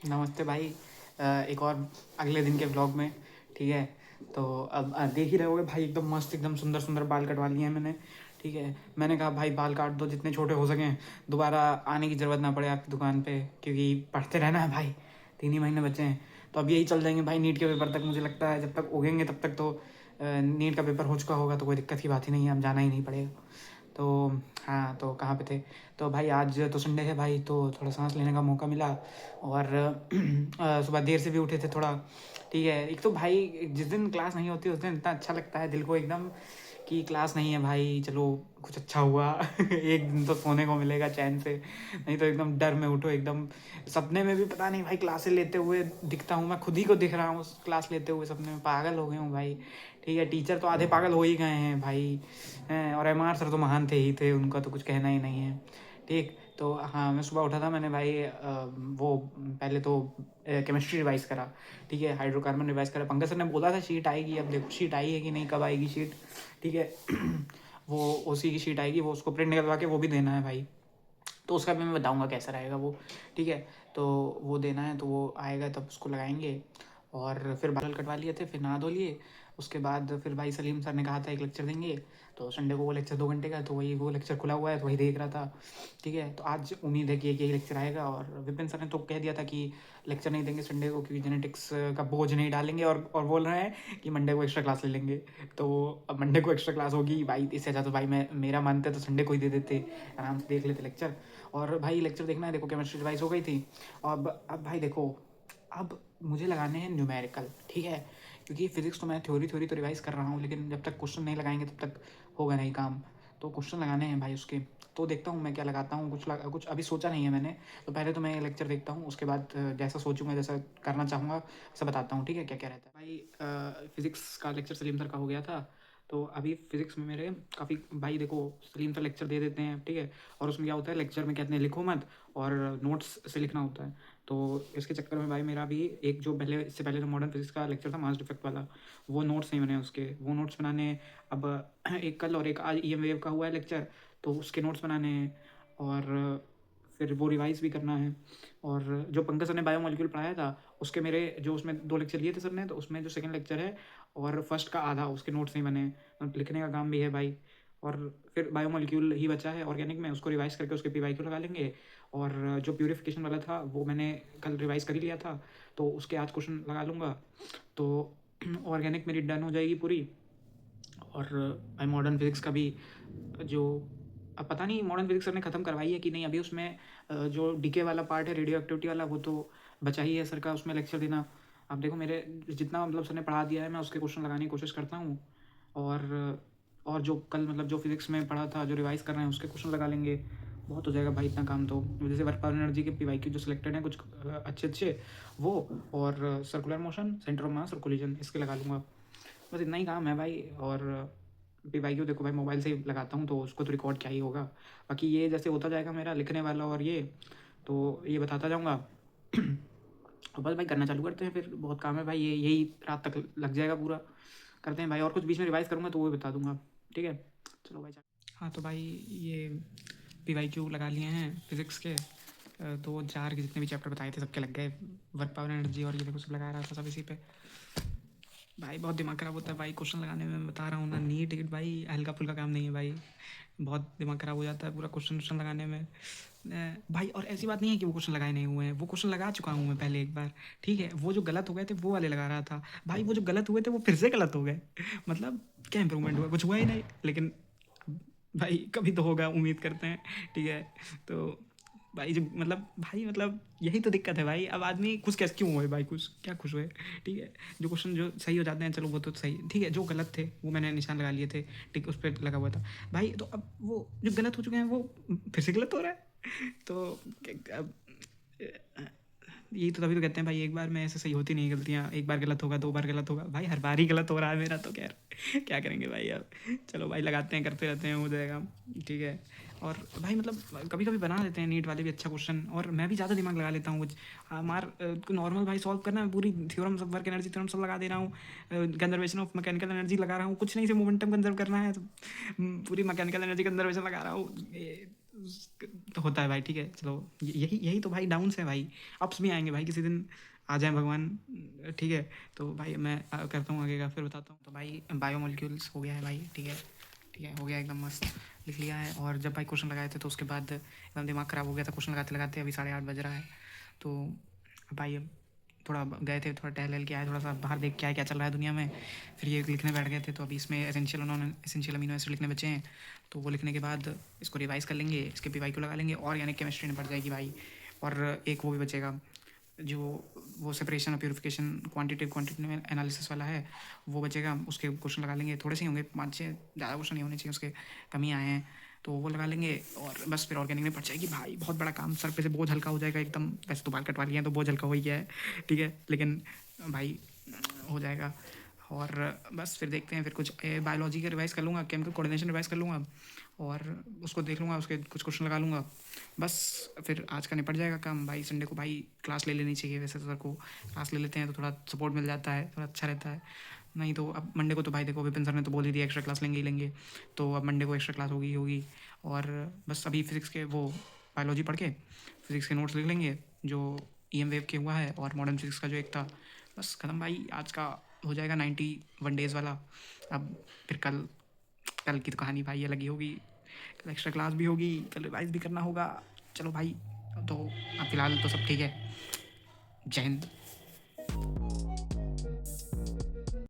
नमस्ते भाई। एक और अगले दिन के व्लॉग में। ठीक है। तो अब देख ही रहे होगे भाई, एकदम मस्त, एकदम सुंदर सुंदर बाल कटवा लिए हैं मैंने। ठीक है। मैंने कहा भाई बाल काट दो जितने छोटे हो सकें, दोबारा आने की ज़रूरत ना पड़े आपकी दुकान पे, क्योंकि पढ़ते रहना है भाई। 3 ही महीने बचे हैं तो अब यही चल जाएंगे भाई नीट के पेपर तक। मुझे लगता है जब तक उगेंगे तब तक तो नीट का पेपर हो चुका होगा, तो कोई दिक्कत की बात ही नहीं है, अब जाना ही नहीं पड़ेगा। तो हाँ, तो कहाँ पे थे? तो भाई आज तो संडे है भाई, तो थोड़ा सांस लेने का मौका मिला। और सुबह देर से भी उठे थे थोड़ा। ठीक है। एक तो भाई जिस दिन क्लास नहीं होती उस दिन इतना अच्छा लगता है दिल को एकदम, कि क्लास नहीं है भाई, चलो कुछ अच्छा हुआ। एक दिन तो सोने को मिलेगा चैन से, नहीं तो एकदम डर में उठो एकदम। सपने में भी पता नहीं भाई क्लासें लेते हुए दिखता हूँ, मैं खुद ही को दिख रहा हूँ क्लास लेते हुए सपने में, पागल हो गए हूँ भाई। ठीक है। टीचर तो आधे पागल हो ही गए हैं भाई हैं, और एम आर सर तो महान थे ही थे, उनका तो कुछ कहना ही नहीं है। ठीक। तो हाँ, मैं सुबह उठा था, मैंने भाई वो पहले तो केमिस्ट्री रिवाइज़ करा। ठीक है। हाइड्रोकार्बन रिवाइज़ करा। पंकज सर ने बोला था शीट आएगी, अब देखो शीट आई है कि नहीं, कब आएगी शीट। ठीक है। वो उसी की शीट आएगी, वो उसको प्रिंट निकलवा के वो भी देना है भाई। तो उसका भी मैं बताऊंगा कैसा रहेगा वो। ठीक है। तो वो देना है, तो वो आएगा तब उसको लगाएंगे। और फिर बाल कटवा लिए थे, फिर नहा धो लिए। उसके बाद फिर भाई सलीम सर ने कहा था एक लेक्चर देंगे, तो संडे को वो लेक्चर 2 घंटे का, तो वही वो लेक्चर खुला हुआ है तो वही देख रहा था। ठीक है। तो आज उम्मीद है कि एक यही लेक्चर आएगा। और विपिन सर ने तो कह दिया था कि लेक्चर नहीं देंगे संडे को, क्योंकि जेनेटिक्स का बोझ नहीं डालेंगे, और बोल रहे हैं कि मंडे को एक्स्ट्रा क्लास ले लेंगे। तो अब मंडे को एक्स्ट्रा क्लास होगी भाई, इससे अच्छा तो भाई मैं मेरा मानते तो संडे को ही दे देते, आराम से देख लेते लेक्चर। और भाई लेक्चर देखना है, देखो केमिस्ट्री रिवाइज हो गई थी। अब भाई देखो, अब मुझे लगाने हैं न्यूमेरिकल। ठीक है। क्योंकि फिजिक्स तो मैं थ्योरी थ्योरी तो रिवाइज कर रहा हूँ, लेकिन जब तक क्वेश्चन नहीं लगाएंगे तब तक होगा नहीं काम। तो क्वेश्चन लगाने हैं भाई उसके। तो देखता हूँ मैं क्या लगाता हूँ, कुछ अभी सोचा नहीं है मैंने। तो पहले तो मैं लेक्चर देखता हूँ, उसके बाद जैसा सोचूंगा, जैसा करना चाहूँगा वैसा बताता हूँ। ठीक है। क्या क्या रहता है भाई। फिजिक्स का लेक्चर सलीम सर का हो गया था। तो अभी फिजिक्स में मेरे काफ़ी भाई देखो, सलीम सर लेक्चर दे देते हैं। ठीक है। और उसमें क्या होता है, लेक्चर में कहते हैं लिखो मत, और नोट्स से लिखना होता है। तो इसके चक्कर में भाई मेरा भी एक जो पहले, इससे पहले जो मॉडर्न फिजिक्स का लेक्चर था मास डिफेक्ट वाला, वो नोट्स नहीं बने उसके, वो नोट्स बनाने। अब एक कल और एक आज ई एम वेव का हुआ है लेक्चर, तो उसके नोट्स बनाने हैं। और फिर वो रिवाइज भी करना है। और जो पंकज सर ने बायोमोलिक्यूल पढ़ाया था, उसके मेरे जो उसमें 2 लेक्चर लिए थे सर ने, तो उसमें जो सेकंड लेक्चर है और फर्स्ट का आधा, उसके नोट्स नहीं बने, मतलब लिखने का काम भी है भाई। और फिर बायोमोलिक्यूल ही बचा है ऑर्गेनिक में, उसको रिवाइज करके उसके पी लगा लेंगे। और जो प्यूरिफिकेशन वाला था वो मैंने कल रिवाइज कर ही लिया था, तो उसके आज क्वेश्चन लगा लूँगा। तो ऑर्गेनिक मेरी डन हो जाएगी पूरी। और भाई मॉडर्न फिजिक्स का भी जो, अब पता नहीं मॉडर्न फिजिक्स सर ने ख़त्म करवाई है कि नहीं, अभी उसमें जो डीके वाला पार्ट है, रेडियो एक्टिविटी वाला, वो तो बचा ही है सर का उसमें लेक्चर देना। अब देखो मेरे जितना मतलब सर ने पढ़ा दिया है, मैं उसके क्वेश्चन लगाने की कोशिश करता हूँ। और जो कल मतलब जो फिजिक्स में पढ़ा था, जो रिवाइज कर रहे हैं, उसके क्वेश्चन लगा लेंगे। बहुत हो जाएगा भाई इतना काम तो। जैसे वर्क पावर एनर्जी के पी जो सिलेक्टेड हैं कुछ अच्छे अच्छे, वो, और circular motion, centre of mass और कोलिजन, इसके लगा लूँगा। बस इतना ही काम है भाई। और पी देखो भाई मोबाइल से ही लगाता हूँ, तो उसको तो रिकॉर्ड क्या ही होगा। बाकी ये जैसे होता जाएगा मेरा लिखने वाला, और ये तो ये बताता जाऊँगा। और बस भाई करना चालू करते हैं, फिर बहुत काम है भाई, ये यही रात तक लग जाएगा पूरा। करते हैं भाई, और कुछ बीच में रिवाइज़ करूँगा तो वो भी बता दूँगा। ठीक है। चलो भाई। हाँ तो भाई ये पी लगा लिए हैं फिज़िक्स के। 2 4 के जितने भी चैप्टर बताए थे सबके लग गए। वर्क पावर एनर्जी और ये देखो सब लगा रहा था सब इसी पे। भाई बहुत दिमाग ख़राब होता है भाई क्वेश्चन लगाने में, मैं बता रहा हूँ ना, नीट टिकट भाई हल्का फुल्का काम नहीं है भाई। बहुत दिमाग ख़राब हो जाता है पूरा क्वेश्चन लगाने में। भाई और ऐसी बात नहीं है कि वो क्वेश्चन लगाए नहीं हुए हैं, वो क्वेश्चन लगा चुका हूँ मैं पहले एक बार। ठीक है। वो जो गलत हो गए थे वो वाले लगा रहा था भाई, वो जो गलत हुए थे वो फिर से गलत हो गए। मतलब क्या इंप्रूवमेंट हुआ, कुछ हुआ ही नहीं। लेकिन भाई कभी तो होगा, उम्मीद करते हैं। ठीक है। तो भाई जो मतलब यही तो दिक्कत है भाई, अब आदमी खुश कैसे क्यों हुए भाई, खुश क्या खुश हुए। ठीक है। जो क्वेश्चन जो सही हो जाते हैं चलो वो तो सही, ठीक है, जो गलत थे वो मैंने निशान लगा लिए थे, ठीक उस पर लगा हुआ था भाई। तो अब वो जो गलत हो चुके हैं वो फिर से गलत हो रहा है। तो अब यही तो, तभी तो कहते हैं भाई एक बार में ऐसे सही होती नहीं गलतियाँ, एक बार गलत होगा, 2 बार गलत होगा भाई, हर बार ही गलत हो रहा है मेरा तो। क्या करेंगे भाई अब। चलो भाई लगाते हैं, करते रहते हैं, हो जाएगा। ठीक है। और भाई मतलब कभी कभी बना देते हैं नीट वाले भी अच्छा क्वेश्चन, और मैं भी ज़्यादा दिमाग लगा लेता हूँ कुछ। नॉर्मल भाई सॉल्व करना है, पूरी थ्योरम सब, वर्क एनर्जी थ्योरम सब लगा दे रहा हूँ, कंजर्वेशन ऑफ मैकेनिकल एनर्जी लगा रहा हूँ, कुछ नहीं से मोमेंटम कंजर्व करना है तो पूरी मैकेनिकल एनर्जी कंजर्वेशन लगा रहा हूँ। तो होता है भाई, ठीक है चलो। यही यही तो भाई डाउन्स है भाई, अप्स भी आएंगे भाई, किसी दिन आ जाए भगवान, ठीक है। तो भाई मैं करता हूँ आगे का, फिर बताता हूँ। तो भाई बायोमोलिक्यूल्स हो गया है भाई, ठीक है, ठीक है, हो गया एकदम मस्त, लिख लिया है। और जब भाई क्वेश्चन लगाए थे तो उसके बाद एकदम दिमाग ख़राब हो गया था क्वेश्चन लगाते लगाते, अभी 8:30 बज रहा है। तो भाई अब थोड़ा गए थे, थोड़ा टहल के आए, थोड़ा सा बाहर देख के आए क्या चल रहा है दुनिया में, फिर ये लिखने बैठ गए थे। तो अभी इसमें एसेंशियल अमीनो एसिड लिखने बचे हैं, तो वो लिखने के बाद इसको रिवाइज़ कर लेंगे, इसके PYQ लगा लेंगे, ऑर्गेनिक केमिस्ट्री में पड़ जाएगी भाई। और एक वो भी बचेगा जो वो सेपरेशन और प्यूरिफिकेशन क्वांटिटेटिव एनालिसिस वाला है, वो बचेगा, उसके क्वेश्चन लगा लेंगे, थोड़े से ही होंगे, 5-6, ज़्यादा क्वेश्चन नहीं होने चाहिए उसके, कमी आए हैं, तो वो लगा लेंगे। और बस फिर ऑर्गेनिक में पड़ जाएगी भाई, बहुत बड़ा काम, सर पे से बोझ हल्का हो जाएगा एकदम। वैसे तो बाल कटवा लिए हैं तो बोझ हल्का हो ही गया है, ठीक है, लेकिन भाई हो जाएगा। और बस फिर देखते हैं, फिर कुछ बायोलॉजी का रिवाइज़ कर लूँगा, केमिकल कोऑर्डिनेशन रिवाइज़ कर लूँगा, और उसको देख लूँगा, उसके कुछ क्वेश्चन लगा लूँगा, बस फिर आज का निपट जाएगा काम भाई। संडे को भाई क्लास ले लेनी चाहिए, वैसे तो सर को क्लास ले लेते हैं तो थोड़ा सपोर्ट मिल जाता है, थोड़ा अच्छा रहता है। नहीं तो अब मंडे को तो भाई देखो, विपिन सर ने तो बोल ही दिया एक्स्ट्रा क्लास लेंगे ही लेंगे, तो अब मंडे को एक्स्ट्रा क्लास होगी ही होगी। और बस अभी फिज़िक्स के वो बायोलॉजी पढ़ के फिज़िक्स के नोट्स लिख लेंगे, जो EM वेव के हुआ है, और मॉडर्न फिज़िक्स का जो एक था, बस खत्म भाई, आज का हो जाएगा 91 डेज़ वाला। अब फिर कल कल की तो कहानी भाई अलग ही होगी, कल एक्स्ट्रा क्लास भी होगी, कल रिवाइज भी करना होगा। चलो भाई, तो अब फिलहाल तो सब ठीक है। जय हिंद।